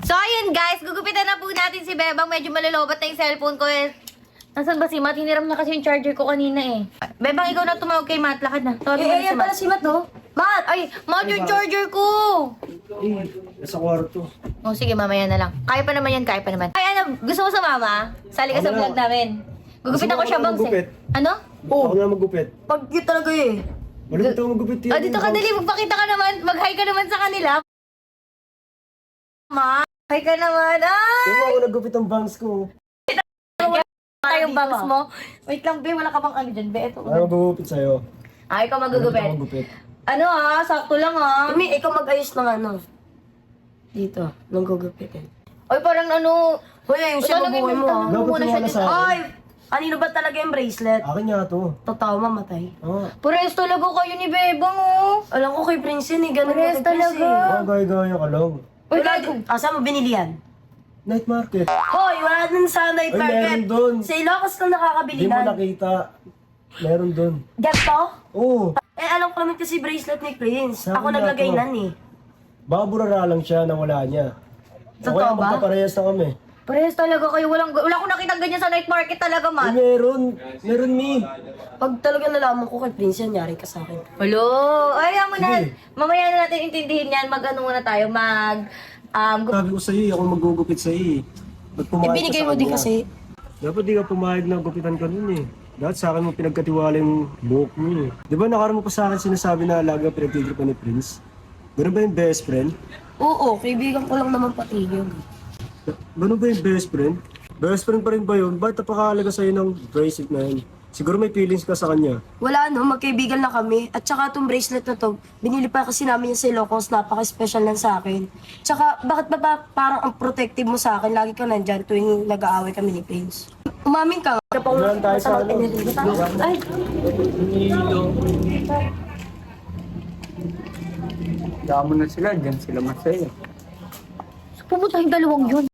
So, ayun guys, gugupitan na po natin si Bebang. Medyo malalobat na yung cellphone ko eh. Nasaan ba si Matt? Hiniram na kasi yung charger ko kanina eh. Bebang, ikaw na tumawag kay Matt. Lakad na. Tawagin mo na si Ayan Matt. pala si Matt, oh. Matt! Ay, Matt, yung charger ko! Nasa kwarto. Oh, sige, mamaya na lang. Kaya pa naman yan, kaya pa naman. Ay, ano, gusto mo sumama? Sali ka sa Ako na. vlog namin. Gugupitan ko siya, Ako na Bangs magupit. eh. Ano? Ako na magupit. Pag cute talaga eh. Malupit ako magupit yan. Ah, dito ka dali, magpakita ka naman. Mag-hi ka naman sa kanila. Ma, hi ka naman. Hindi Ay! ako nagupit ang bangs ko. Tayong bangs mo. Wait lang, be. Wala ka bang ano dyan, be? Ito. Ano magugupit sa'yo? Ah, ikaw Malupit ako magugupit. magupit. Ano ah, sakto lang ah. Umi, ikaw mag-ayos ng ano. Dito, nang gugupitin. Ay, parang ano. Hoy, ayun siya mabuhay mo, ah. Tanongin mo muna siya Dapat dito. wala sa- Ay! Kanino ba talaga yung bracelet? Akin nga to. Totoo, mamatay. Ah, Parehas talaga kayo ni Bebang oh. Alam ko kay Prince yun eh, ganun Parehas kay Prince talaga. gaya-gaya ka lang. Uy, Wala gago. Asa mo binili yan? Night market. Hoy, wala dun sa night Ay, meron market. dun. Sa Ilocos lang nakakabili Hindi mo na. nakita. Meron dun. Get to? Oo. Eh, alam ko naman kasi bracelet ni Prince. Sabi Ako nga naglagay to. nan eh. Baka burara lang siya na wala niya. O Totoo kaya ba? magkaparehas na kami. Parehas talaga kayo. Wala akong nakitang ganyan sa night market talaga, Ay, man. meron. Meron, Mi. Pag talaga nalaman ko kay Prince yan, yari ka sa akin. Hello. Ay, mo na. Sige. Mamaya na natin intindihin yan. Mag-ano muna tayo. Sabi ko sa'yo, ako magugupit sa'yo eh. Ba't Eh, pumayag ka binigay sa mo din kanya? kasi. Dapat di ka pumayag na gupitan ka nun eh. Dapat sa akin mo pinagkatiwala yung buhok mo eh. Di ba nakaraan mo pa sa akin sinasabi na alaga pinagtitripan ni Prince? Ganun ba yung best friend? Oo, kaibigan ko lang naman pati yun. Ganun ba yung best friend? Best friend pa rin ba yun? Ba't napakahalaga sa'yo ng bracelet na yun? Siguro may feelings ka sa kanya. Wala no, magkaibigan na kami. At saka itong bracelet na to, binili pa kasi namin yan sa Ilocos, napaka-special lang sa akin. Tsaka, bakit ba parang ang protective mo sa akin? Lagi ka nandyan tuwing nag-aaway kami ni Prince. Umamin ka nga. Kapag Umamin tayo sa ano? Ay, Damo na sila, dyan sila masaya. pupunta yung dalawang yun.